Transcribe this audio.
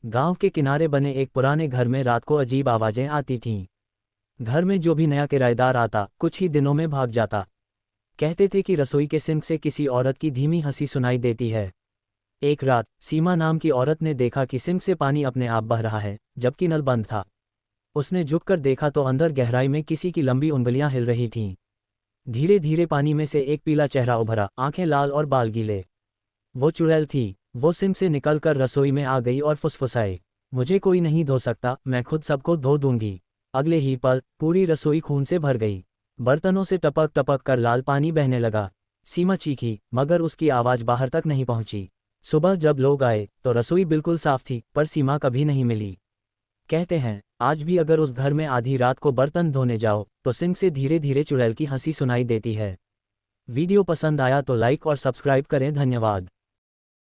गांव के किनारे बने एक पुराने घर में रात को अजीब आवाजें आती थीं। घर में जो भी नया किराएदार आता कुछ ही दिनों में भाग जाता। कहते थे कि रसोई के सिंक से किसी औरत की धीमी हंसी सुनाई देती है। एक रात सीमा नाम की औरत ने देखा कि सिंक से पानी अपने आप बह रहा है, जबकि नल बंद था। उसने झुककर देखा तो अंदर गहराई में किसी की लंबी उंगलियां हिल रही थीं। धीरे धीरे पानी में से एक पीला चेहरा उभरा, आंखें लाल और बाल गीले। वो चुड़ैल थी। वो सिंक से निकलकर रसोई में आ गई और फुसफुसाई, मुझे कोई नहीं धो सकता, मैं खुद सबको धो दूंगी। अगले ही पल पूरी रसोई खून से भर गई। बर्तनों से टपक टपक कर लाल पानी बहने लगा। सीमा चीखी, मगर उसकी आवाज़ बाहर तक नहीं पहुंची। सुबह जब लोग आए तो रसोई बिल्कुल साफ थी, पर सीमा कभी नहीं मिली। कहते हैं आज भी अगर उस घर में आधी रात को बर्तन धोने जाओ तो सिंक से धीरे धीरे चुड़ैल की हंसी सुनाई देती है। वीडियो पसंद आया तो लाइक और सब्सक्राइब करें। धन्यवाद।